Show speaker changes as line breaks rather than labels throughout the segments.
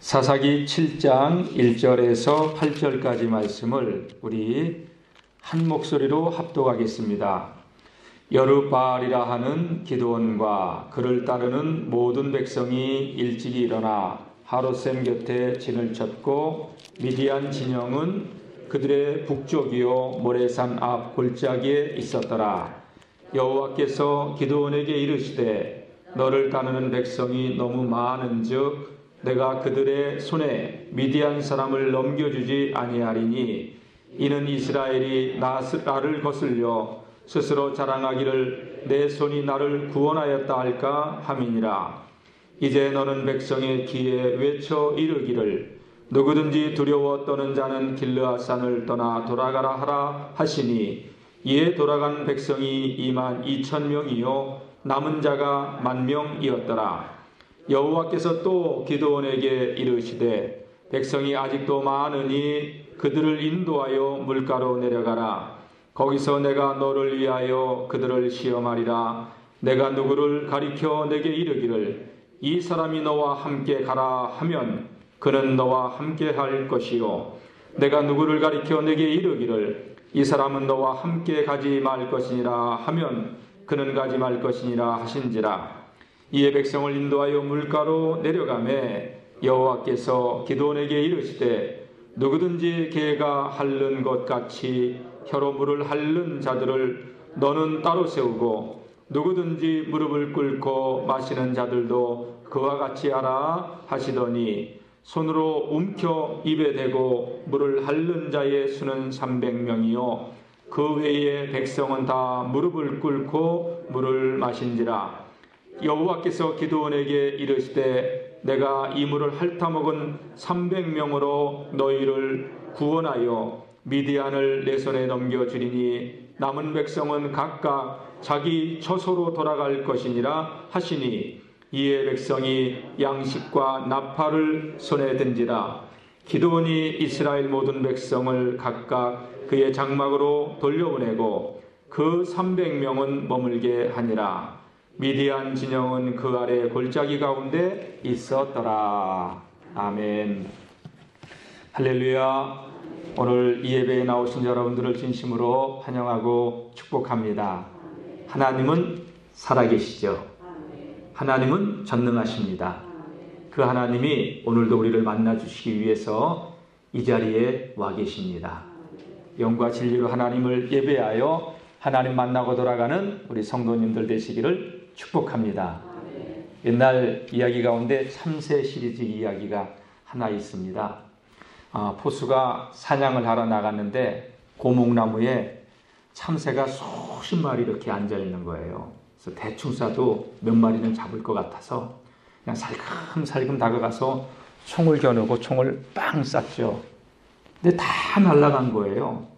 사사기 7장 1절에서 8절까지 말씀을 우리 한 목소리로 합독하겠습니다. 여르바알이라 하는 기드온과 그를 따르는 모든 백성이 일찍이 일어나 하롯셈 곁에 진을 쳤고 미디안 진영은 그들의 북쪽이요 모레산 앞 골짜기에 있었더라. 여호와께서 기드온에게 이르시되 너를 따르는 백성이 너무 많은즉 내가 그들의 손에 미디안 사람을 넘겨주지 아니하리니 이는 이스라엘이 나를 거슬려 스스로 자랑하기를 내 손이 나를 구원하였다 할까 함이니라. 이제 너는 백성의 귀에 외쳐 이르기를 누구든지 두려워 떠는 자는 길르앗산을 떠나 돌아가라 하라 하시니 이에 돌아간 백성이 22,000명이요 남은 자가 10,000명이었더라. 여호와께서 또 기드온에게 이르시되 백성이 아직도 많으니 그들을 인도하여 물가로 내려가라. 거기서 내가 너를 위하여 그들을 시험하리라. 내가 누구를 가리켜 내게 이르기를 이 사람이 너와 함께 가라 하면 그는 너와 함께 할 것이요 내가 누구를 가리켜 내게 이르기를 이 사람은 너와 함께 가지 말 것이니라 하면 그는 가지 말 것이니라 하신지라. 이에 백성을 인도하여 물가로 내려가매 여호와께서 기드온에게 이르시되 누구든지 개가 핥는 것 같이 혀로 물을 핥는 자들을 너는 따로 세우고 누구든지 무릎을 꿇고 마시는 자들도 그와 같이 하라 하시더니 손으로 움켜 입에 대고 물을 핥는 자의 수는 300명이요 그 외에 백성은 다 무릎을 꿇고 물을 마신지라. 여호와께서 기드온에게 이르시되 내가 이 물을 핥아먹은 300명으로 너희를 구원하여 미디안을 내 손에 넘겨주리니 남은 백성은 각각 자기 처소로 돌아갈 것이니라 하시니 이에 백성이 양식과 나팔을 손에 든지라. 기드온이 이스라엘 모든 백성을 각각 그의 장막으로 돌려보내고 그 300명은 머물게 하니라. 미디안 진영은 그 아래 골짜기 가운데 있었더라. 아멘. 할렐루야. 오늘 이 예배에 나오신 여러분들을 진심으로 환영하고 축복합니다. 하나님은 살아계시죠. 하나님은 전능하십니다. 그 하나님이 오늘도 우리를 만나주시기 위해서 이 자리에 와 계십니다. 영과 진리로 하나님을 예배하여 하나님 만나고 돌아가는 우리 성도님들 되시기를 축복합니다. 옛날 이야기 가운데 참새 시리즈 이야기가 하나 있습니다. 포수가 사냥을 하러 나갔는데 고목나무에 참새가 수십 마리 이렇게 앉아있는 거예요. 그래서 대충 쏴도 몇 마리는 잡을 것 같아서 그냥 살금살금 다가가서 총을 겨누고 총을 빵 쐈죠. 근데 다 날아간 거예요.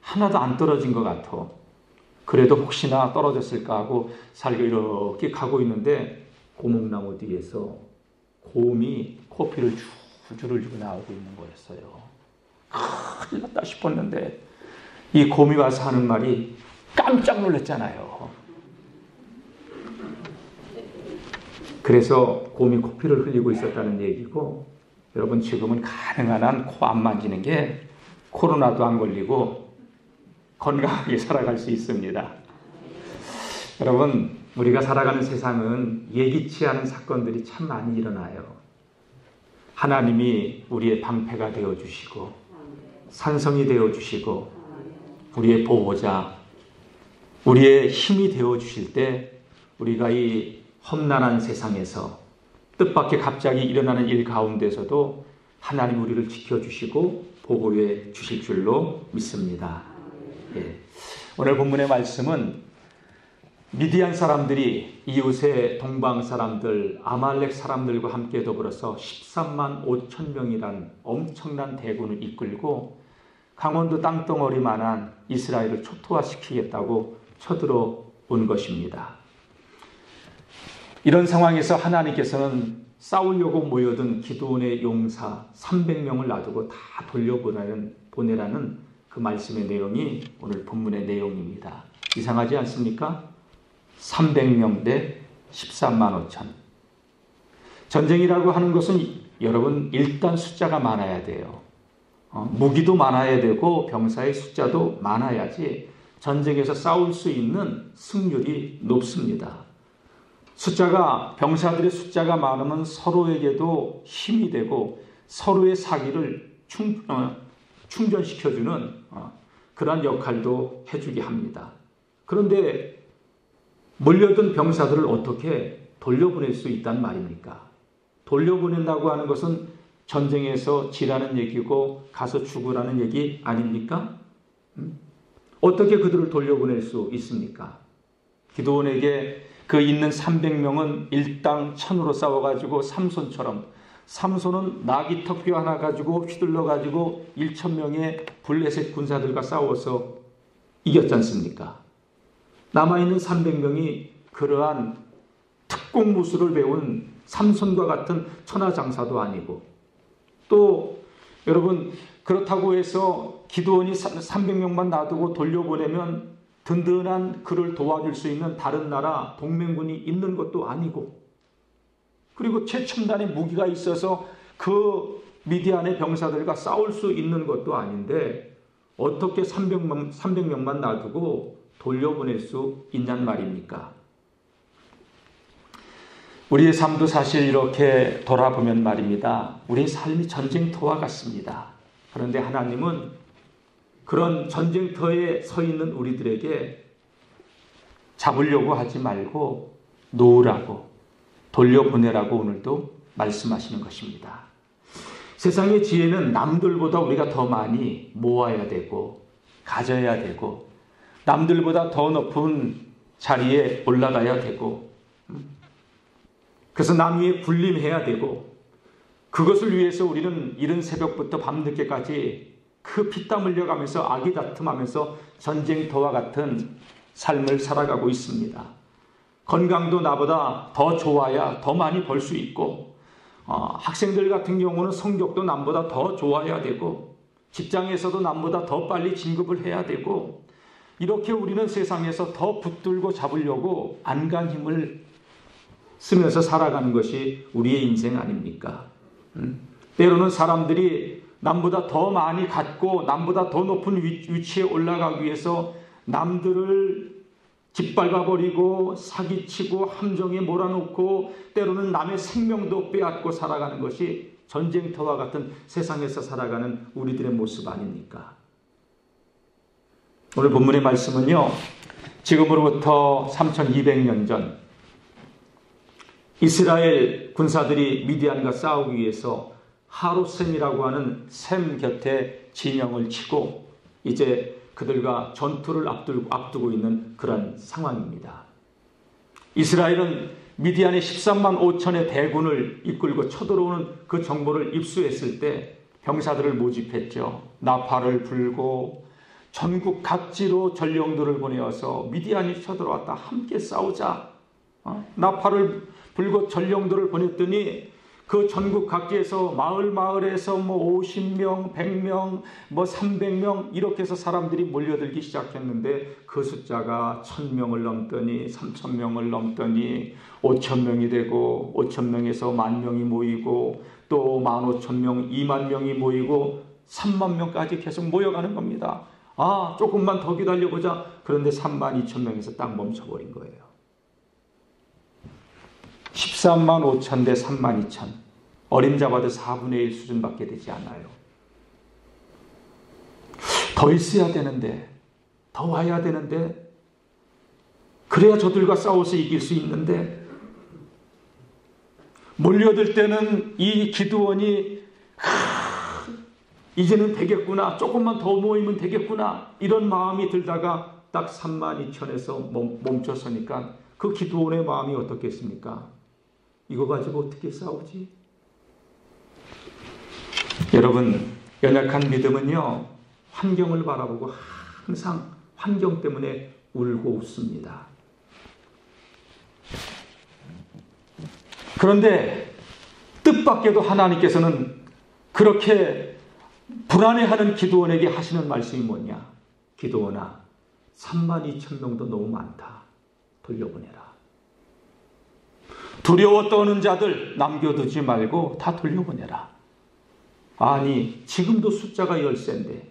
하나도 안 떨어진 것 같아. 그래도 혹시나 떨어졌을까 하고 살고 이렇게 가고 있는데 고목나무 뒤에서 곰이 코피를 줄을 주고 나오고 있는 거였어요. 큰일 났다 싶었는데 이 곰이 와서 하는 말이 깜짝 놀랐잖아요. 그래서 곰이 코피를 흘리고 있었다는 얘기고, 여러분 지금은 가능한 한 코 안 만지는 게 코로나도 안 걸리고 건강하게 살아갈 수 있습니다. 여러분, 우리가 살아가는 세상은 예기치 않은 사건들이 참 많이 일어나요. 하나님이 우리의 방패가 되어주시고 산성이 되어주시고 우리의 보호자, 우리의 힘이 되어주실 때 우리가 이 험난한 세상에서 뜻밖의 갑자기 일어나는 일 가운데서도 하나님 우리를 지켜주시고 보호해 주실 줄로 믿습니다. 오늘 본문의 말씀은 미디안 사람들이 이웃의 동방 사람들, 아말렉 사람들과 함께 더불어서 13만 5천 명이란 엄청난 대군을 이끌고 강원도 땅덩어리만한 이스라엘을 초토화시키겠다고 쳐들어온 것입니다. 이런 상황에서 하나님께서는 싸우려고 모여든 기드온의 용사 300명을 놔두고 다 돌려보내라는 그 말씀의 내용이 오늘 본문의 내용입니다. 이상하지 않습니까? 300명 대 13만 5천. 전쟁이라고 하는 것은 여러분 일단 숫자가 많아야 돼요. 무기도 많아야 되고 병사의 숫자도 많아야지 전쟁에서 싸울 수 있는 승률이 높습니다. 병사들의 숫자가 많으면 서로에게도 힘이 되고 서로의 사기를 충전시켜주는 그러한 역할도 해주게 합니다. 그런데 몰려든 병사들을 어떻게 돌려보낼 수 있단 말입니까? 돌려보낸다고 하는 것은 전쟁에서 지라는 얘기고 가서 죽으라는 얘기 아닙니까? 어떻게 그들을 돌려보낼 수 있습니까? 기드온에게 그 있는 300명은 일당 천으로 싸워가지고 삼손은 나귀 턱뼈 하나 가지고 휘둘러가지고 1,000명의 블레셋 군사들과 싸워서 이겼지 않습니까? 남아있는 300명이 그러한 특공무술을 배운 삼손과 같은 천하장사도 아니고 또 여러분 그렇다고 해서 기드온이 300명만 놔두고 돌려보내면 든든한 그를 도와줄 수 있는 다른 나라 동맹군이 있는 것도 아니고 그리고 최첨단의 무기가 있어서 그 미디안의 병사들과 싸울 수 있는 것도 아닌데 어떻게 300명만 놔두고 돌려보낼 수 있냔 말입니까? 우리의 삶도 사실 이렇게 돌아보면 말입니다. 우리의 삶이 전쟁터와 같습니다. 그런데 하나님은 그런 전쟁터에 서 있는 우리들에게 잡으려고 하지 말고 놓으라고 돌려보내라고 오늘도 말씀하시는 것입니다. 세상의 지혜는 남들보다 우리가 더 많이 모아야 되고 가져야 되고 남들보다 더 높은 자리에 올라가야 되고 그래서 남 위에 군림해야 되고 그것을 위해서 우리는 이른 새벽부터 밤늦게까지 그 피땀 흘려가면서 아기다툼하면서 전쟁터와 같은 삶을 살아가고 있습니다. 건강도 나보다 더 좋아야 더 많이 벌 수 있고 학생들 같은 경우는 성적도 남보다 더 좋아야 되고 직장에서도 남보다 더 빨리 진급을 해야 되고 이렇게 우리는 세상에서 더 붙들고 잡으려고 안간 힘을 쓰면서 살아가는 것이 우리의 인생 아닙니까? 때로는 사람들이 남보다 더 많이 갖고 남보다 더 높은 위치에 올라가기 위해서 남들을 짓밟아버리고 사기치고 함정에 몰아놓고 때로는 남의 생명도 빼앗고 살아가는 것이 전쟁터와 같은 세상에서 살아가는 우리들의 모습 아닙니까? 오늘 본문의 말씀은요. 지금으로부터 3200년 전 이스라엘 군사들이 미디안과 싸우기 위해서 하롯셈이라고 하는 셈 곁에 진영을 치고 이제 그들과 전투를 앞두고 있는 그런 상황입니다. 이스라엘은 미디안의 13만 5천의 대군을 이끌고 쳐들어오는 그 정보를 입수했을 때 병사들을 모집했죠. 나팔을 불고 전국 각지로 전령들을 보내어서 미디안이 쳐들어왔다. 함께 싸우자. 나팔을 불고 전령들을 보냈더니 그 전국 각지에서 마을에서 50명, 100명, 300명 이렇게 해서 사람들이 몰려들기 시작했는데 그 숫자가 1000명을 넘더니 3000명을 넘더니 5000명이 되고 5000명에서 10,000명이 모이고 또 15,000명, 20,000명이 모이고 30,000명까지 계속 모여가는 겁니다. 조금만 더 기다려보자. 그런데 32,000명에서 딱 멈춰버린 거예요. 13만 5천 대 3만 2천. 어림잡아도 4분의 1 수준밖에 되지 않아요. 더 있어야 되는데, 더 와야 되는데, 그래야 저들과 싸워서 이길 수 있는데, 몰려들 때는 이 기드온이 이제는 되겠구나, 조금만 더 모이면 되겠구나 이런 마음이 들다가 딱 3만 2천에서 멈춰서니까 그 기드온의 마음이 어떻겠습니까? 이거 가지고 어떻게 싸우지? 여러분, 연약한 믿음은요, 환경을 바라보고 항상 환경 때문에 울고 웃습니다. 그런데 뜻밖에도 하나님께서는 그렇게 불안해하는 기드온에게 하시는 말씀이 뭐냐? 기드온아, 32,000명도 너무 많다. 돌려보내라. 두려워 떠는 자들 남겨두지 말고 다 돌려보내라. 아니, 지금도 숫자가 열세인데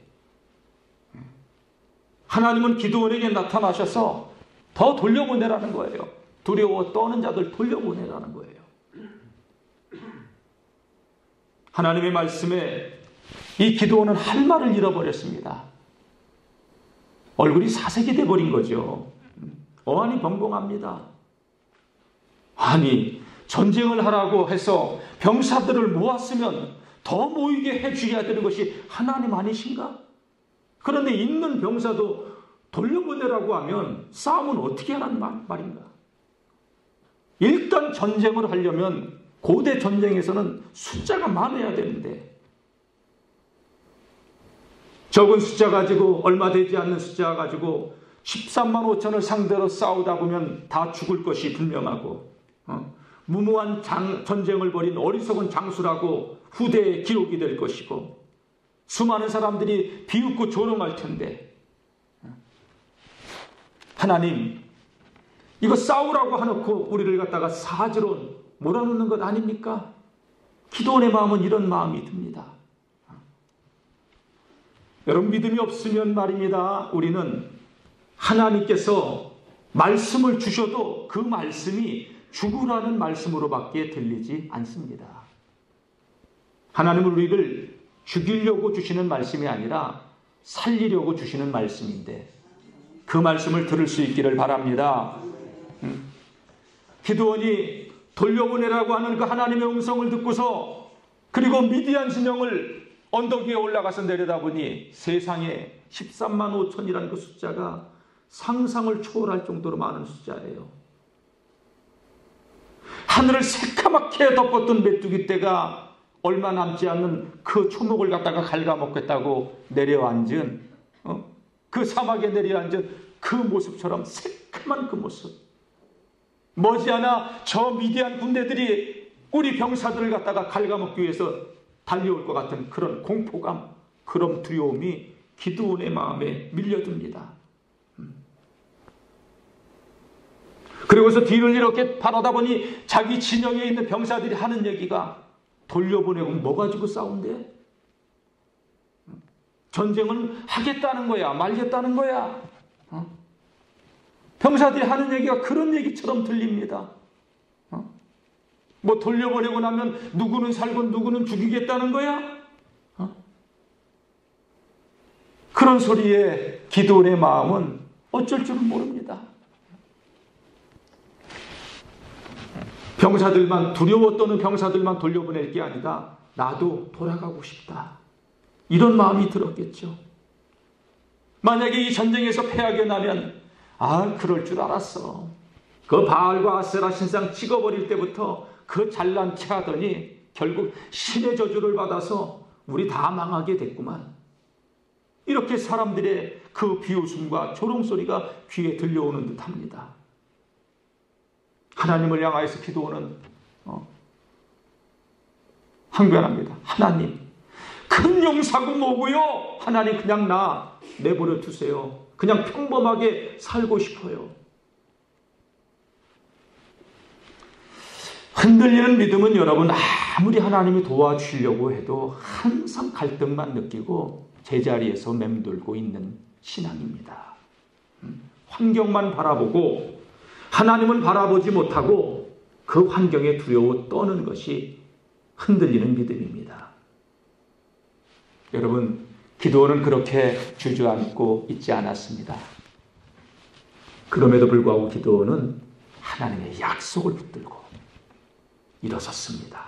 하나님은 기드온에게 나타나셔서 더 돌려보내라는 거예요. 두려워 떠는 자들 돌려보내라는 거예요. 하나님의 말씀에 이 기드온은 할 말을 잃어버렸습니다. 얼굴이 사색이 돼버린 거죠. 어안이 벙벙합니다. 아니, 전쟁을 하라고 해서 병사들을 모았으면 더 모이게 해주셔야 되는 것이 하나님 아니신가? 그런데 있는 병사도 돌려보내라고 하면 싸움은 어떻게 하라는 말인가? 일단 전쟁을 하려면 고대 전쟁에서는 숫자가 많아야 되는데 적은 숫자 가지고, 얼마 되지 않는 숫자 가지고 13만 5천을 상대로 싸우다 보면 다 죽을 것이 분명하고, 무모한 전쟁을 벌인 어리석은 장수라고 후대에 기록이 될 것이고, 수많은 사람들이 비웃고 조롱할 텐데, 하나님, 이거 싸우라고 해놓고 우리를 갖다가 사지로 몰아넣는 것 아닙니까? 기도원의 마음은 이런 마음이 듭니다. 여러분, 믿음이 없으면 말입니다, 우리는 하나님께서 말씀을 주셔도 그 말씀이 죽으라는 말씀으로밖에 들리지 않습니다. 하나님은 우리를 죽이려고 주시는 말씀이 아니라 살리려고 주시는 말씀인데 그 말씀을 들을 수 있기를 바랍니다. 기드온이 돌려보내라고 하는 그 하나님의 음성을 듣고서, 그리고 미디안 진영을 언덕 위에 올라가서 내려다보니 세상에 13만 5천이라는 그 숫자가 상상을 초월할 정도로 많은 숫자예요. 하늘을 새카맣게 덮었던 메뚜기 떼가 얼마 남지 않는 그 초목을 갖다가 갉아먹겠다고 내려앉은, 그 사막에 내려앉은 그 모습처럼 새카만 그 모습. 머지않아 저 미디안 군대들이 우리 병사들을 갖다가 갉아먹기 위해서 달려올 것 같은 그런 공포감, 그런 두려움이 기드온의 마음에 밀려듭니다. 그리고서 뒤를 이렇게 바라다 보니 자기 진영에 있는 병사들이 하는 얘기가, 돌려보내고 뭐 가지고 싸운대? 전쟁은 하겠다는 거야, 말겠다는 거야? 병사들이 하는 얘기가 그런 얘기처럼 들립니다. 뭐 돌려보내고 나면 누구는 살고 누구는 죽이겠다는 거야? 그런 소리에 기드온의 마음은 어쩔 줄은 모릅니다. 병사들만, 두려워 떠는 병사들만 돌려보낼 게 아니라 나도 돌아가고 싶다, 이런 마음이 들었겠죠. 만약에 이 전쟁에서 패하게 나면, 그럴 줄 알았어, 그 바알과 아세라 신상 찍어버릴 때부터 그 잘난 체 하더니 결국 신의 저주를 받아서 우리 다 망하게 됐구만, 이렇게 사람들의 그 비웃음과 조롱소리가 귀에 들려오는 듯합니다. 하나님을 향하여서 기도하는 항변합니다. 하나님, 큰 용사고 뭐고요? 하나님, 그냥 나 내버려 두세요. 그냥 평범하게 살고 싶어요. 흔들리는 믿음은 여러분, 아무리 하나님이 도와주시려고 해도 항상 갈등만 느끼고 제자리에서 맴돌고 있는 신앙입니다. 환경만 바라보고 하나님은 바라보지 못하고 그 환경에 두려워 떠는 것이 흔들리는 믿음입니다. 여러분, 기드온은 그렇게 주저앉고 있지 않았습니다. 그럼에도 불구하고 기드온은 하나님의 약속을 붙들고 일어섰습니다.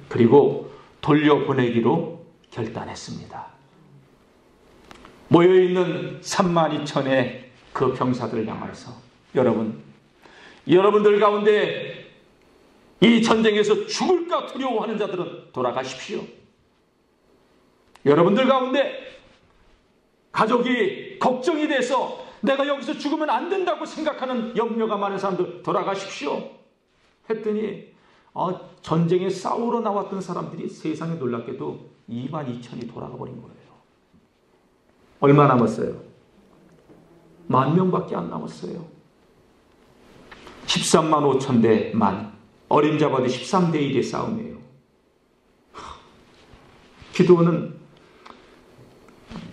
그리고 돌려보내기로 결단했습니다. 모여있는 3만 2천의 그 병사들을 향해서, 여러분들 가운데 이 전쟁에서 죽을까 두려워하는 자들은 돌아가십시오. 여러분들 가운데 가족이 걱정이 돼서 내가 여기서 죽으면 안 된다고 생각하는 염려가 많은 사람들 돌아가십시오 했더니, 전쟁에 싸우러 나왔던 사람들이 세상에 놀랍게도 2만 2천이 돌아가 버린 거예요. 얼마 남았어요? 10,000명밖에 안 남았어요. 13만 5천 대 만. 어림잡아도 13대 1의 싸움이에요. 기도는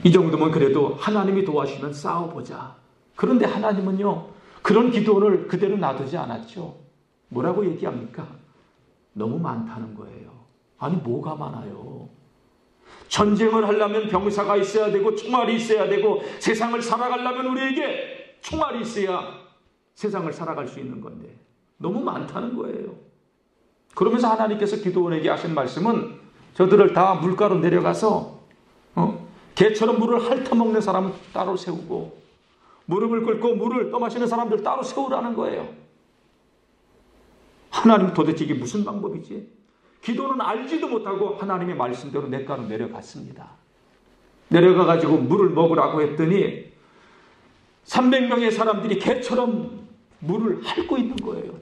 이 정도면 그래도 하나님이 도와주시면 싸워보자. 그런데 하나님은요, 그런 기도를 그대로 놔두지 않았죠. 뭐라고 얘기합니까? 너무 많다는 거예요. 아니, 뭐가 많아요? 전쟁을 하려면 병사가 있어야 되고 총알이 있어야 되고 세상을 살아가려면 우리에게 총알이 있어야 세상을 살아갈 수 있는 건데 너무 많다는 거예요. 그러면서 하나님께서 기도원에게 하신 말씀은 저들을 다 물가로 내려가서 개처럼 물을 핥아먹는 사람은 따로 세우고 무릎을 꿇고 물을 떠마시는 사람들 따로 세우라는 거예요. 하나님 도대체 이게 무슨 방법이지? 기도는 알지도 못하고 하나님의 말씀대로 냇가로 내려갔습니다. 내려가가지고 물을 먹으라고 했더니 300명의 사람들이 개처럼 물을 핥고 있는 거예요.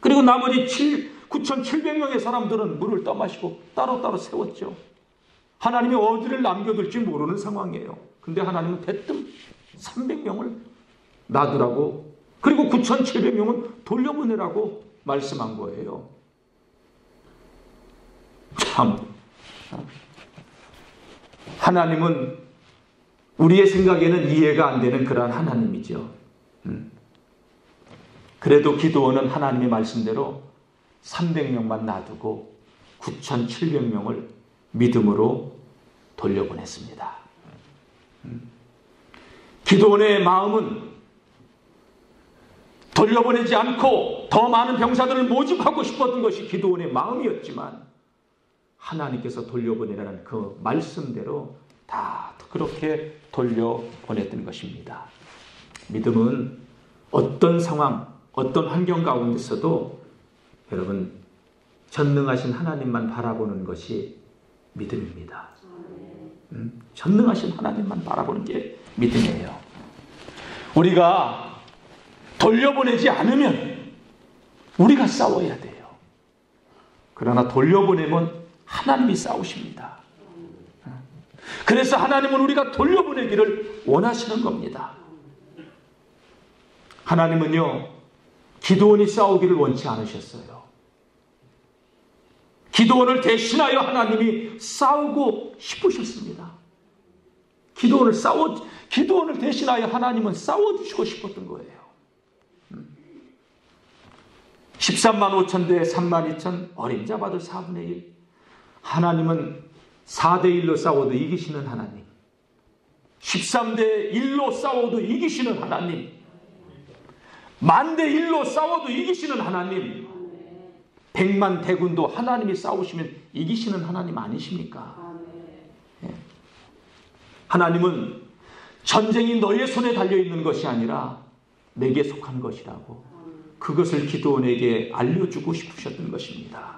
그리고 나머지 9,700명의 사람들은 물을 떠마시고 따로따로 세웠죠. 하나님이 어디를 남겨둘지 모르는 상황이에요. 근데 하나님은 대뜸 300명을 놔두라고, 그리고 9,700명은 돌려보내라고 말씀한 거예요. 참, 하나님은 우리의 생각에는 이해가 안 되는 그러한 하나님이죠. 그래도 기도원은 하나님의 말씀대로 300명만 놔두고 9,700명을 믿음으로 돌려보냈습니다. 기도원의 마음은 돌려보내지 않고 더 많은 병사들을 모집하고 싶었던 것이 기도원의 마음이었지만 하나님께서 돌려보내라는 그 말씀대로 다 그렇게 돌려보냈던 것입니다. 믿음은 어떤 상황, 어떤 환경 가운데서도 여러분 전능하신 하나님만 바라보는 것이 믿음입니다. 전능하신 하나님만 바라보는 게 믿음이에요. 우리가 돌려보내지 않으면 우리가 싸워야 돼요. 그러나 돌려보내면 하나님이 싸우십니다. 그래서 하나님은 우리가 돌려보내기를 원하시는 겁니다. 하나님은요, 기도원이 싸우기를 원치 않으셨어요. 기도원을 대신하여 하나님이 싸우고 싶으셨습니다. 기도원을 대신하여 하나님은 싸워주시고 싶었던 거예요. 13만 5천 대 3만 2천, 어림잡아도 4분의 1. 하나님은 4대 1로 싸워도 이기시는 하나님, 13대 1로 싸워도 이기시는 하나님, 10,000대 1로 싸워도 이기시는 하나님, 100만 대군도 하나님이 싸우시면 이기시는 하나님 아니십니까? 하나님은 전쟁이 너의 손에 달려있는 것이 아니라 내게 속한 것이라고 그것을 기도원에게 알려주고 싶으셨던 것입니다.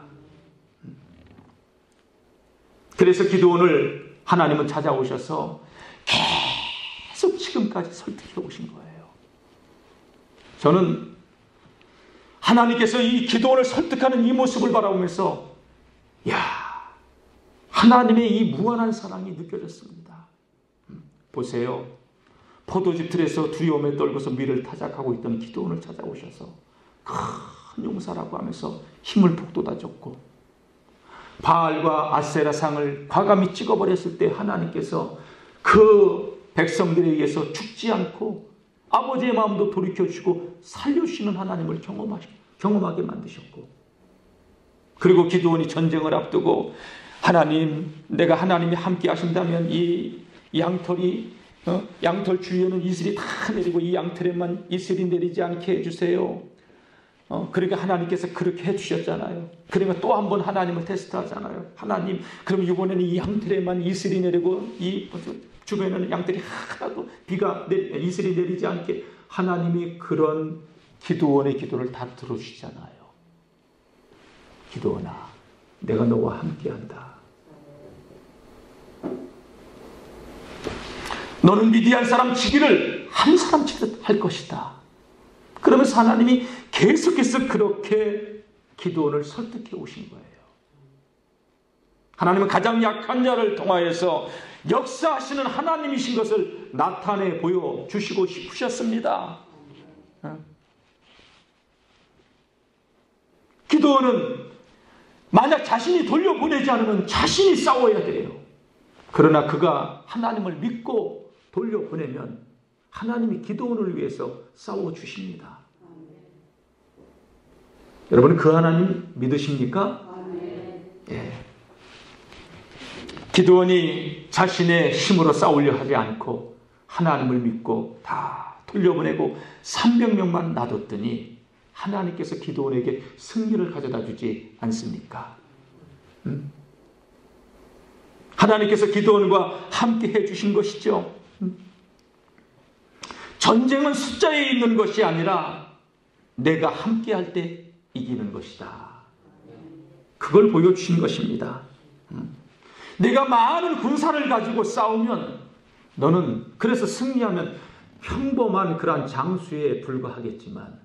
그래서 기도원을 하나님은 찾아오셔서 계속 지금까지 설득해 오신 거예요. 저는 하나님께서 이 기도원을 설득하는 이 모습을 바라보면서 하나님의 이 무한한 사랑이 느껴졌습니다. 보세요. 포도즙 틀에서 두려움에 떨고서 밀을 타작하고 있던 기도원을 찾아오셔서 큰 용사라고 하면서 힘을 북돋아줬고, 바알과 아세라 상을 과감히 찍어버렸을 때 하나님께서 그 백성들에 의해서 죽지 않고 아버지의 마음도 돌이켜주시고 살려주시는 하나님을 경험하게 만드셨고, 그리고 기드온이 전쟁을 앞두고 하나님, 내가 하나님이 함께 하신다면 이 양털이 양털 주위에는 이슬이 다 내리고 이 양털에만 이슬이 내리지 않게 해주세요. 그러니까 하나님께서 그렇게 해주셨잖아요. 그러면 또 한 번 하나님을 테스트하잖아요. 하나님, 그럼 이번에는 이 양털에만 이슬이 내리고 이 주변에는 양털이 하나도 이슬이 내리지 않게, 하나님이 그런 기드온의 기도를 다 들어주시잖아요. 기드온아, 내가 너와 함께한다. 너는 미디안 사람 치기를 한 사람 치듯 할 것이다. 그러면서 하나님이 계속해서 그렇게 기드온을 설득해 오신 거예요. 하나님은 가장 약한 자를 통하여서 역사하시는 하나님이신 것을 나타내 보여주시고 싶으셨습니다. 기도원은 만약 자신이 돌려보내지 않으면 자신이 싸워야 돼요. 그러나 그가 하나님을 믿고 돌려보내면 하나님이 기도원을 위해서 싸워주십니다. 여러분, 그 하나님 믿으십니까? 예. 기도원이 자신의 힘으로 싸우려 하지 않고 하나님을 믿고 다 돌려보내고 300명만 놔뒀더니 하나님께서 기도원에게 승리를 가져다 주지 않습니까? 하나님께서 기도원과 함께 해주신 것이죠. 전쟁은 숫자에 있는 것이 아니라 내가 함께 할 때 이기는 것이다. 그걸 보여주신 것입니다. 내가 많은 군사를 가지고 싸우면 너는 그래서 승리하면 평범한 그러한 장수에 불과하겠지만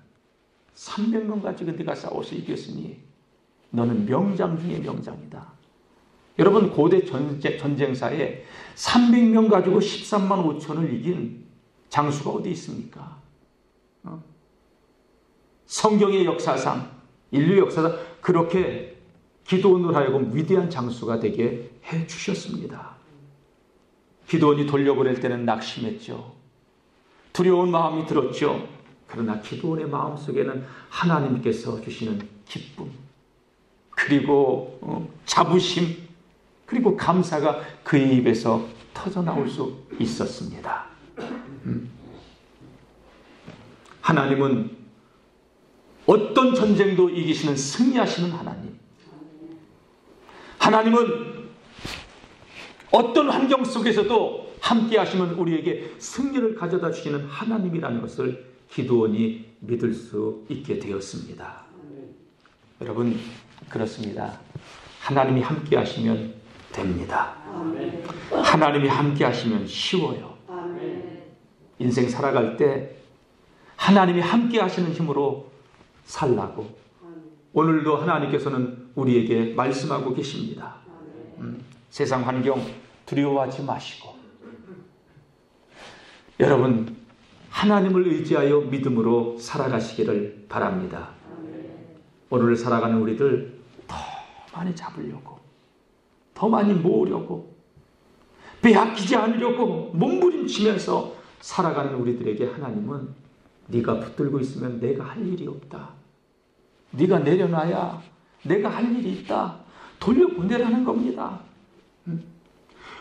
300명 가지고 네가 싸워서 이겼으니 너는 명장 중에 명장이다. 여러분, 고대 전쟁사에 300명 가지고 13만 5천을 이긴 장수가 어디 있습니까? 성경의 역사상, 인류 역사상 그렇게 기도원을 하여금 위대한 장수가 되게 해주셨습니다. 기도원이 돌려보낼 때는 낙심했죠. 두려운 마음이 들었죠. 그러나 기도원의 마음속에는 하나님께서 주시는 기쁨, 그리고 자부심, 그리고 감사가 그의 입에서 터져나올 수 있었습니다. 하나님은 어떤 전쟁도 이기시는 승리하시는 하나님. 하나님은 어떤 환경 속에서도 함께 하시면 우리에게 승리를 가져다 주시는 하나님이라는 것을 기도원이 믿을 수 있게 되었습니다. 여러분, 그렇습니다. 하나님이 함께 하시면 됩니다. 하나님이 함께 하시면 쉬워요. 인생 살아갈 때 하나님이 함께 하시는 힘으로 살라고 오늘도 하나님께서는 우리에게 말씀하고 계십니다. 세상 환경 두려워하지 마시고 여러분, 하나님을 의지하여 믿음으로 살아가시기를 바랍니다. 오늘 살아가는 우리들 더 많이 잡으려고, 더 많이 모으려고, 빼앗기지 않으려고 몸부림치면서 살아가는 우리들에게 하나님은 네가 붙들고 있으면 내가 할 일이 없다. 네가 내려놔야 내가 할 일이 있다. 돌려보내라는 겁니다.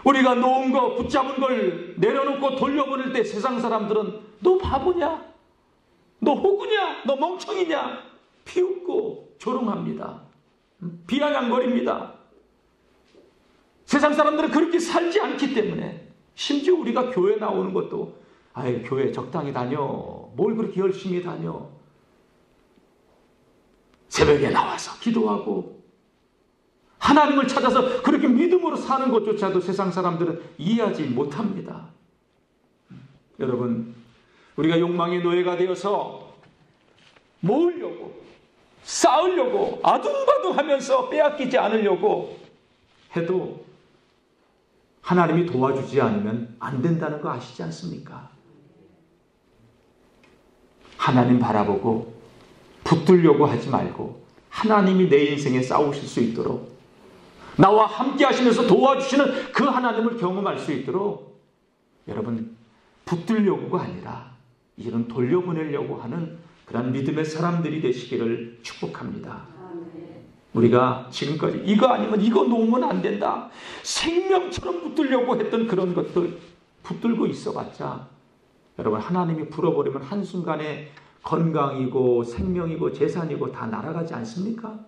우리가 놓은 거, 붙잡은 걸 내려놓고 돌려보낼 때 세상 사람들은 너 바보냐? 너 호구냐? 너 멍청이냐? 비웃고 조롱합니다. 비아냥거립니다. 세상 사람들은 그렇게 살지 않기 때문에 심지어 우리가 교회 나오는 것도 아이, 교회 적당히 다녀. 뭘 그렇게 열심히 다녀. 새벽에 나와서 기도하고 하나님을 찾아서 그렇게 믿음으로 사는 것조차도 세상 사람들은 이해하지 못합니다. 여러분, 우리가 욕망의 노예가 되어서 모으려고, 쌓으려고, 아둥바둥하면서 빼앗기지 않으려고 해도 하나님이 도와주지 않으면 안 된다는 거 아시지 않습니까? 하나님 바라보고 붙들려고 하지 말고 하나님이 내 인생에 싸우실 수 있도록, 나와 함께 하시면서 도와주시는 그 하나님을 경험할 수 있도록 여러분, 붙들려고가 아니라 이런 돌려보내려고 하는 그런 믿음의 사람들이 되시기를 축복합니다. 우리가 지금까지 이거 아니면 이거 놓으면 안 된다, 생명처럼 붙들려고 했던 그런 것들 붙들고 있어봤자 여러분, 하나님이 불어버리면 한순간에 건강이고 생명이고 재산이고 다 날아가지 않습니까?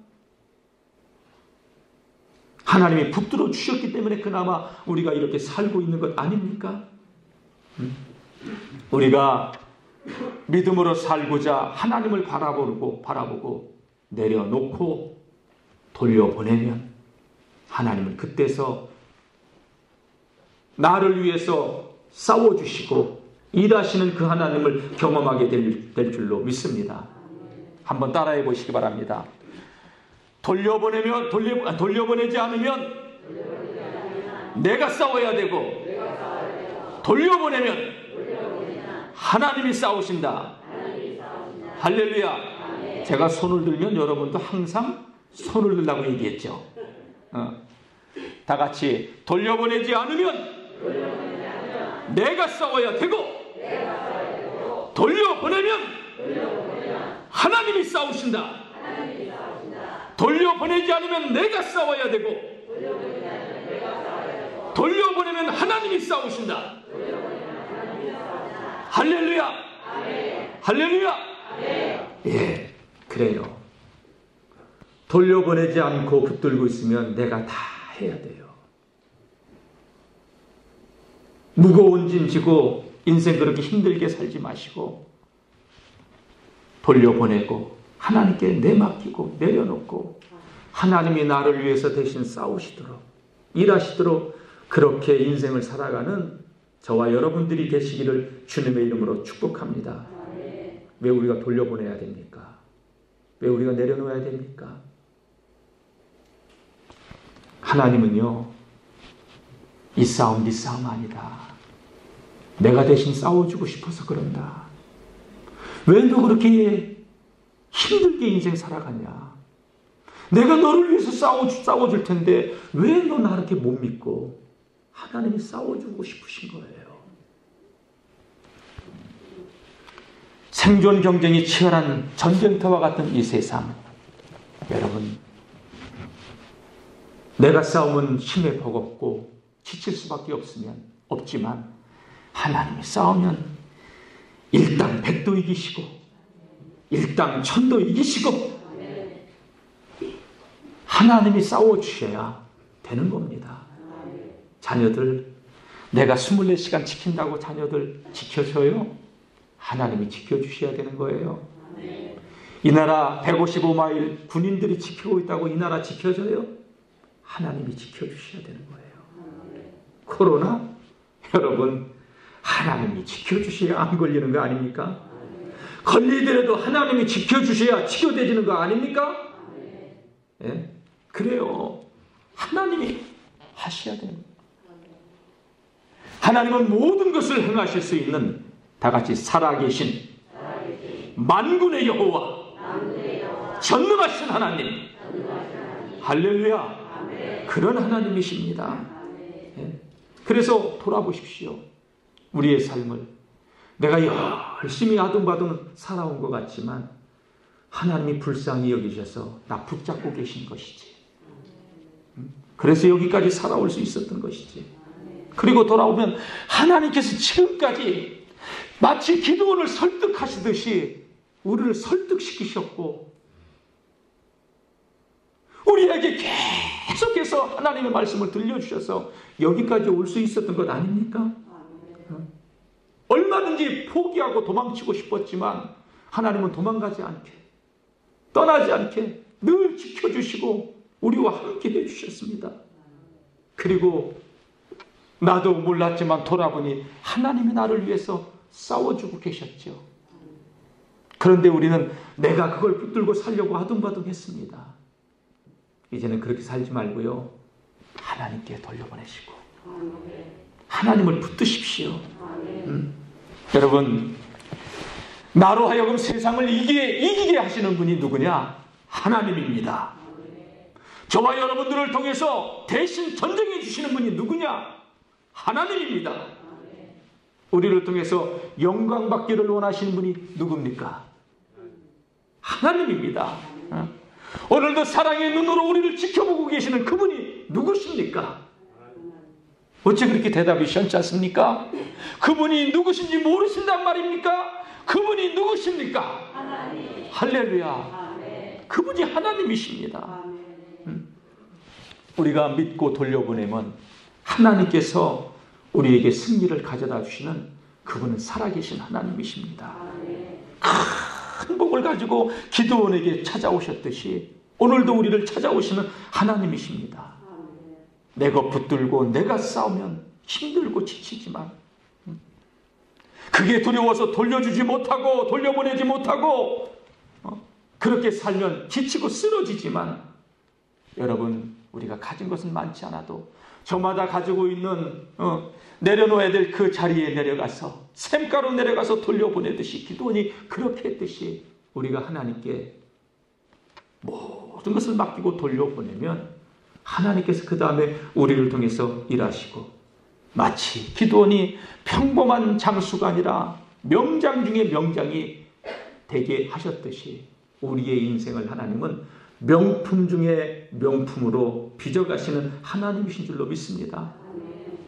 하나님이 붙들어 주셨기 때문에 그나마 우리가 이렇게 살고 있는 것 아닙니까? 우리가 믿음으로 살고자 하나님을 바라보고 내려놓고 돌려보내면 하나님은 그때서 나를 위해서 싸워주시고 일하시는 그 하나님을 경험하게 될 줄로 믿습니다. 한번 따라해 보시기 바랍니다. 돌려보내지 않으면 내가 싸워야 되고, 돌려보내면 하나님이 싸우신다. 할렐루야. 제가 손을 들면 여러분도 항상 손을 들라고 얘기했죠. 다 같이 돌려보내지 않으면 내가 싸워야 되고 돌려보내면 하나님이 싸우신다. 돌려보내지 않으면 내가 싸워야 되고 돌려보내면 하나님이 싸우신다. 할렐루야. 할렐루야. 예, 그래요. 돌려보내지 않고 붙들고 있으면 내가 다 해야 돼요. 무거운 짐 지고 인생 그렇게 힘들게 살지 마시고 돌려보내고 하나님께 내맡기고 내려놓고 하나님이 나를 위해서 대신 싸우시도록 일하시도록 그렇게 인생을 살아가는 저와 여러분들이 되시기를 주님의 이름으로 축복합니다. 왜 우리가 돌려보내야 됩니까? 왜 우리가 내려놓아야 됩니까? 하나님은요, 이 싸움 네 싸움 아니다. 내가 대신 싸워주고 싶어서 그런다. 왜 너 그렇게 힘들게 인생 살아가냐? 내가 너를 위해서 싸워줄 텐데 왜 너 나 이렇게 못 믿고? 하나님이 싸워주고 싶으신 거예요. 생존 경쟁이 치열한 전쟁터와 같은 이 세상, 여러분, 내가 싸우면 힘에 버겁고 지칠 수밖에 없지만 하나님이 싸우면 일당 백도 이기시고 일당 천도 이기시고 하나님이 싸워주셔야 되는 겁니다. 자녀들, 내가 24시간 지킨다고 자녀들 지켜줘요? 하나님이 지켜주셔야 되는 거예요. 이 나라 155마일 군인들이 지키고 있다고 이 나라 지켜져요? 하나님이 지켜주셔야 되는 거예요. 코로나? 여러분, 하나님이 지켜주셔야 안 걸리는 거 아닙니까? 걸리더라도 하나님이 지켜주셔야 치료되지는 거 아닙니까? 예? 그래요. 하나님이 하셔야 되는 거예요. 하나님은 모든 것을 행하실 수 있는 다 같이 살아계신 만군의 여호와, 전능하신 하나님, 할렐루야. 그런 하나님이십니다. 예? 그래서 돌아보십시오. 우리의 삶을 내가 열심히 아둥바둥 살아온 것 같지만 하나님이 불쌍히 여기셔서 나 붙잡고 계신 것이지. 그래서 여기까지 살아올 수 있었던 것이지. 그리고 돌아오면 하나님께서 지금까지 마치 기드온을 설득하시듯이 우리를 설득시키셨고 우리에게 계속해서 하나님의 말씀을 들려주셔서 여기까지 올 수 있었던 것 아닙니까? 얼마든지 포기하고 도망치고 싶었지만 하나님은 도망가지 않게, 떠나지 않게 늘 지켜주시고 우리와 함께 해주셨습니다. 그리고 나도 몰랐지만 돌아보니 하나님이 나를 위해서 싸워주고 계셨죠. 그런데 우리는 내가 그걸 붙들고 살려고 아둥바둥 했습니다. 이제는 그렇게 살지 말고요, 하나님께 돌려보내시고 하나님을 붙드십시오. 여러분, 나로 하여금 세상을 이기게 하시는 분이 누구냐? 하나님입니다. 저와 여러분들을 통해서 대신 전쟁해 주시는 분이 누구냐? 하나님입니다. 우리를 통해서 영광 받기를 원하시는 분이 누굽니까? 하나님입니다. 오늘도 사랑의 눈으로 우리를 지켜보고 계시는 그분이 누구십니까? 어째 그렇게 대답이 시원치 않습니까? 그분이 누구신지 모르신단 말입니까? 그분이 누구십니까? 하나님. 할렐루야. 아멘. 그분이 하나님이십니다. 아멘. 우리가 믿고 돌려보내면 하나님께서 우리에게 승리를 가져다 주시는 그분은 살아계신 하나님이십니다. 아멘. 큰 복을 가지고 기드온에게 찾아오셨듯이 오늘도 우리를 찾아오시는 하나님이십니다. 내가 붙들고 내가 싸우면 힘들고 지치지만 그게 두려워서 돌려주지 못하고 돌려보내지 못하고 그렇게 살면 지치고 쓰러지지만 여러분, 우리가 가진 것은 많지 않아도 저마다 가지고 있는 내려놓아야 될 그 자리에 내려가서 샘가로 내려가서 돌려보내듯이 기도원이 그렇게 했듯이 우리가 하나님께 모든 것을 맡기고 돌려보내면 하나님께서 그 다음에 우리를 통해서 일하시고, 마치 기드온이 평범한 장수가 아니라 명장 중에 명장이 되게 하셨듯이 우리의 인생을 하나님은 명품 중에 명품으로 빚어가시는 하나님이신 줄로 믿습니다.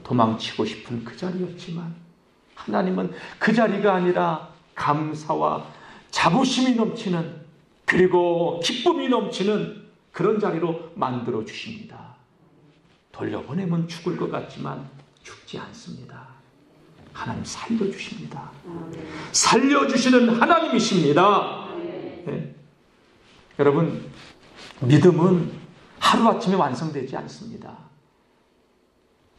도망치고 싶은 그 자리였지만 하나님은 그 자리가 아니라 감사와 자부심이 넘치는, 그리고 기쁨이 넘치는 그런 자리로 만들어 주십니다. 돌려보내면 죽을 것 같지만 죽지 않습니다. 하나님 살려주십니다. 살려주시는 하나님이십니다. 네. 여러분, 믿음은 하루아침에 완성되지 않습니다.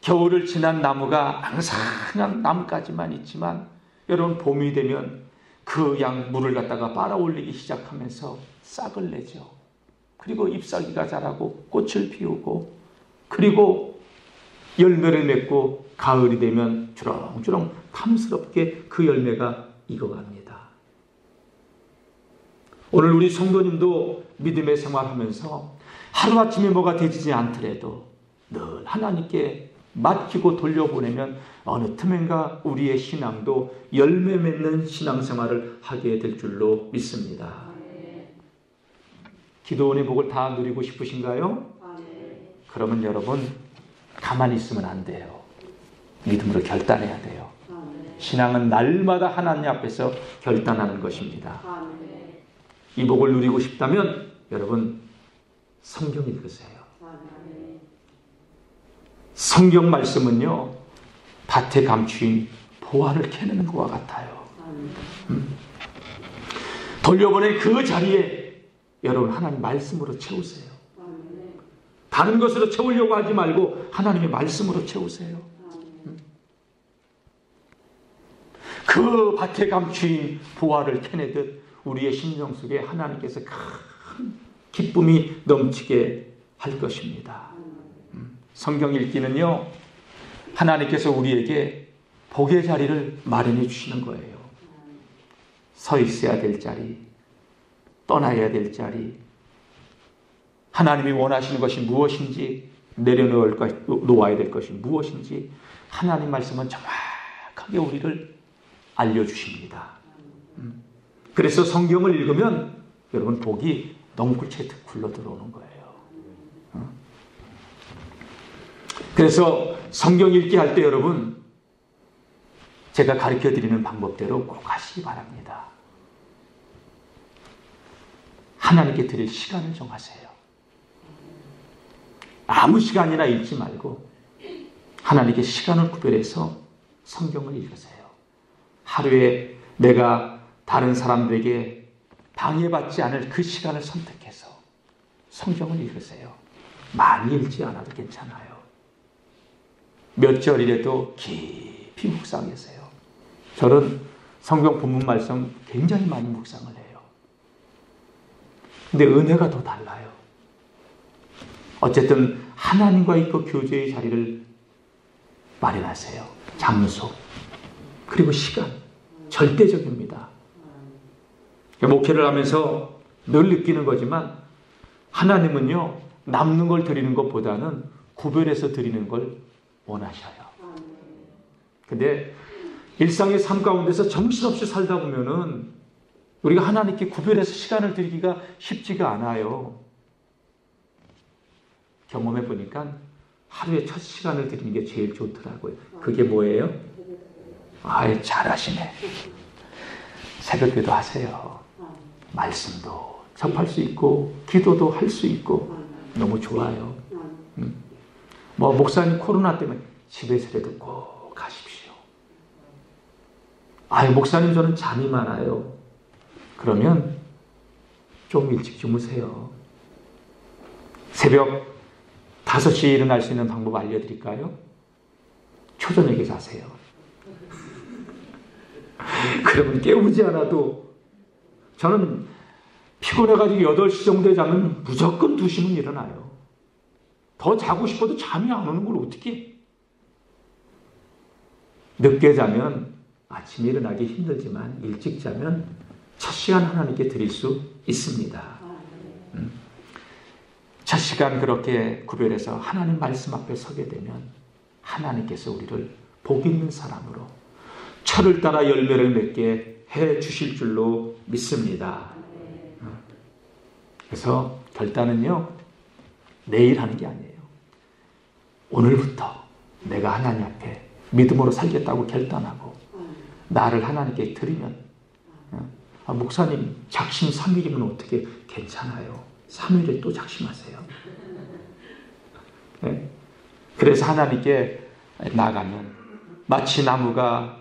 겨울을 지난 나무가 항상 그냥 나뭇가지만 있지만, 여러분, 봄이 되면 그 양 물을 갖다가 빨아올리기 시작하면서 싹을 내죠. 그리고 잎사귀가 자라고 꽃을 피우고, 그리고 열매를 맺고 가을이 되면 주렁주렁 탐스럽게 그 열매가 익어갑니다. 오늘 우리 성도님도 믿음의 생활하면서 하루아침에 뭐가 되지 않더라도 늘 하나님께 맡기고 돌려보내면 어느 틈엔가 우리의 신앙도 열매 맺는 신앙생활을 하게 될 줄로 믿습니다. 기도원의 복을 다 누리고 싶으신가요? 그러면 여러분, 가만히 있으면 안 돼요. 믿음으로 결단해야 돼요. 신앙은 날마다 하나님 앞에서 결단하는 것입니다. 이 복을 누리고 싶다면 여러분, 성경 읽으세요. 성경 말씀은요, 밭에 감추인 보화를 캐내는 것과 같아요. 돌려보낸 그 자리에 여러분, 하나님 말씀으로 채우세요. 다른 것으로 채우려고 하지 말고 하나님의 말씀으로 채우세요. 그 밭에 감추인 보화를 캐내듯 우리의 심령 속에 하나님께서 큰 기쁨이 넘치게 할 것입니다. 성경 읽기는요, 하나님께서 우리에게 복의 자리를 마련해 주시는 거예요. 서 있어야 될 자리, 떠나야 될 자리, 하나님이 원하시는 것이 무엇인지, 내려놓아야 될 것이 무엇인지 하나님 말씀은 정확하게 우리를 알려주십니다. 그래서 성경을 읽으면 여러분, 복이 넝쿨째 굴러 들어오는 거예요. 그래서 성경 읽기 할 때 여러분, 제가 가르쳐드리는 방법대로 꼭 하시기 바랍니다. 하나님께 드릴 시간을 정하세요. 아무 시간이나 읽지 말고 하나님께 시간을 구별해서 성경을 읽으세요. 하루에 내가 다른 사람들에게 방해받지 않을 그 시간을 선택해서 성경을 읽으세요. 많이 읽지 않아도 괜찮아요. 몇 절이라도 깊이 묵상하세요. 저는 성경 본문 말씀 굉장히 많이 묵상을 해요. 근데 은혜가 더 달라요. 어쨌든 하나님과의 그 교제의 자리를 마련하세요. 장소, 그리고 시간, 절대적입니다. 목회를 하면서 늘 느끼는 거지만 하나님은요, 남는 걸 드리는 것보다는 구별해서 드리는 걸 원하셔요. 근데 일상의 삶 가운데서 정신없이 살다 보면은 우리가 하나님께 구별해서 시간을 드리기가 쉽지가 않아요. 경험해 보니까 하루에 첫 시간을 드리는 게 제일 좋더라고요. 그게 뭐예요? 아이, 잘하시네. 새벽기도 하세요. 말씀도 접할 수 있고 기도도 할 수 있고 너무 좋아요. 뭐 목사님 코로나 때문에 집에서라도 꼭 가십시오. 아유, 목사님 저는 잠이 많아요. 그러면 좀 일찍 주무세요. 새벽 5시에 일어날 수 있는 방법 알려드릴까요? 초저녁에 자세요. 그러면 깨우지 않아도, 저는 피곤해가지고 8시 정도에 자면 무조건 2시면 일어나요. 더 자고 싶어도 잠이 안 오는 걸 어떻게? 늦게 자면 아침에 일어나기 힘들지만 일찍 자면 첫 시간 하나님께 드릴 수 있습니다. 첫 시간 그렇게 구별해서 하나님 말씀 앞에 서게 되면 하나님께서 우리를 복 있는 사람으로 철을 따라 열매를 맺게 해 주실 줄로 믿습니다. 그래서 결단은요, 내일 하는 게 아니에요. 오늘부터 내가 하나님 앞에 믿음으로 살겠다고 결단하고 나를 하나님께 드리면, 목사님 작심 3일이면 어떻게 괜찮아요. 3일에 또 작심하세요. 네? 그래서 하나님께 나가면 마치 나무가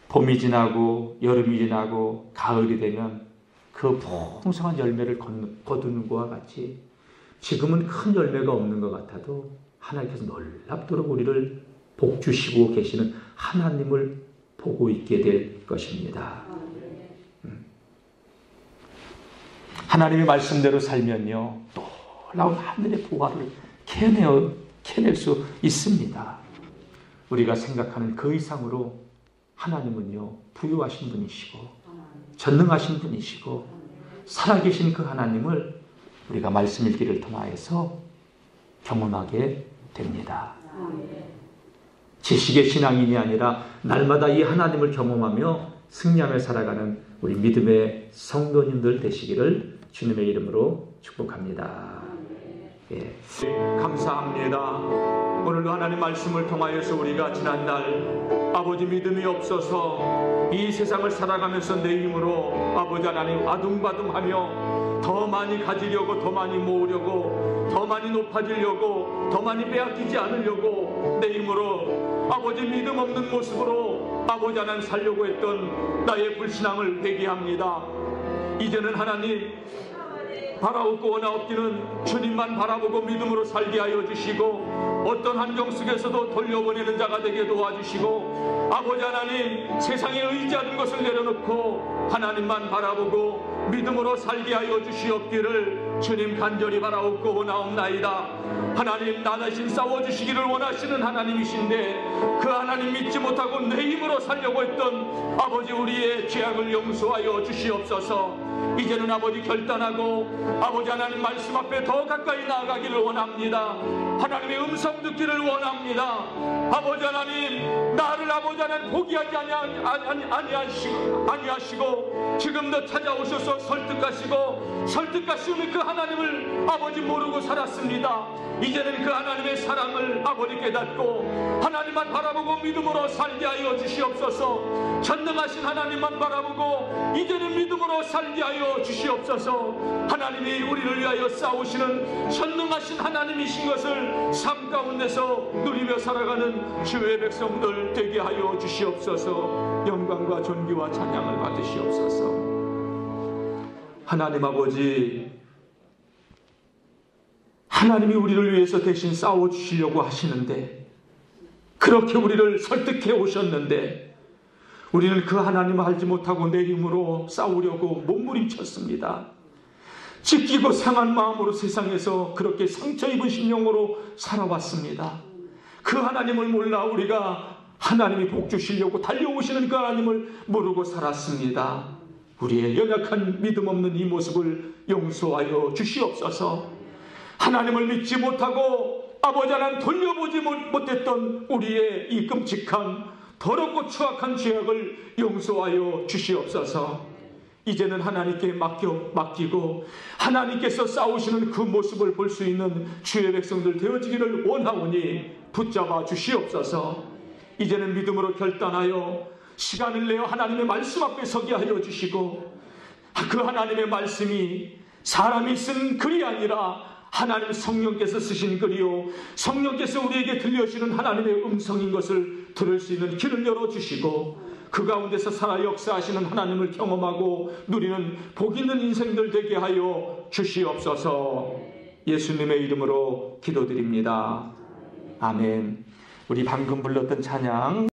봄이 지나고 여름이 지나고 가을이 되면 그 풍성한 열매를 거두는 것과 같이 지금은 큰 열매가 없는 것 같아도 하나님께서 놀랍도록 우리를 복 주시고 계시는 하나님을 보고 있게 될 것입니다. 하나님의 말씀대로 살면요, 놀라운 하늘의 보화를 캐낼 수 있습니다. 우리가 생각하는 그 이상으로 하나님은요, 부유하신 분이시고 전능하신 분이시고 살아계신 그 하나님을 우리가 말씀 읽기를 통하여서 경험하게 됩니다. 지식의 신앙인이 아니라 날마다 이 하나님을 경험하며 승리하며 살아가는 우리 믿음의 성도님들 되시기를 주님의 이름으로 축복합니다. 예. 감사합니다. 오늘도 하나님 말씀을 통하여서 우리가 지난날 아버지 믿음이 없어서 이 세상을 살아가면서 내 힘으로 아버지 하나님 아둥바둥하며 더 많이 가지려고, 더 많이 모으려고, 더 많이 높아지려고, 더 많이 빼앗기지 않으려고 내 힘으로 아버지 믿음 없는 모습으로 아버지 하나님 살려고 했던 나의 불신앙을 회개합니다. 이제는 하나님 바라옵고 원하옵기는 주님만 바라보고 믿음으로 살게 하여 주시고 어떤 환경 속에서도 돌려보내는 자가 되게 도와주시고 아버지 하나님 세상에 의지하는 것을 내려놓고 하나님만 바라보고 믿음으로 살게 하여 주시옵기를 주님 간절히 바라옵고 원하옵나이다. 하나님 나 대신 싸워주시기를 원하시는 하나님이신데 그 하나님 믿지 못하고 내 힘으로 살려고 했던 아버지 우리의 죄악을 용서하여 주시옵소서. 이제는 아버지 결단하고 아버지 하나님 말씀 앞에 더 가까이 나아가기를 원합니다. 하나님의 음성 듣기를 원합니다. 아버지 하나님 나를 아버지 하나님 포기하지 아니하시고 지금도 찾아오셔서 설득하시는 그 하나님을 아버지 모르고 살았습니다. 이제는 그 하나님의 사랑을 아버지 깨닫고 하나님만 바라보고 믿음으로 살게 하여 주시옵소서. 전능하신 하나님만 바라보고 이제는 믿음으로 살게 하여 주시옵소서. 하나님이 우리를 위하여 싸우시는 전능하신 하나님이신 것을 삶 가운데서 누리며 살아가는 주의 백성들 되게 하여 주시옵소서. 영광과 존귀와 찬양을 받으시옵소서. 하나님 아버지, 하나님이 우리를 위해서 대신 싸워주시려고 하시는데 그렇게 우리를 설득해 오셨는데 우리는 그 하나님을 알지 못하고 내 힘으로 싸우려고 몸부림쳤습니다. 찢기고 상한 마음으로 세상에서 그렇게 상처 입은 심령으로 살아왔습니다. 그 하나님을 몰라 우리가 하나님이 복 주시려고 달려오시는 그 하나님을 모르고 살았습니다. 우리의 연약한 믿음 없는 이 모습을 용서하여 주시옵소서. 하나님을 믿지 못하고 아버지 하나님 돌려보지 못했던 우리의 이 끔찍한 더럽고 추악한 죄악을 용서하여 주시옵소서. 이제는 하나님께 맡기고 하나님께서 싸우시는 그 모습을 볼 수 있는 주의 백성들 되어지기를 원하오니 붙잡아 주시옵소서. 이제는 믿음으로 결단하여 시간을 내어 하나님의 말씀 앞에 서게 하여 주시고 그 하나님의 말씀이 사람이 쓴 글이 아니라 하나님 성령께서 쓰신 글이요 성령께서 우리에게 들려주시는 하나님의 음성인 것을 들을 수 있는 길을 열어주시고 그 가운데서 살아 역사하시는 하나님을 경험하고 누리는 복 있는 인생들 되게 하여 주시옵소서. 예수님의 이름으로 기도드립니다. 아멘. 우리 방금 불렀던 찬양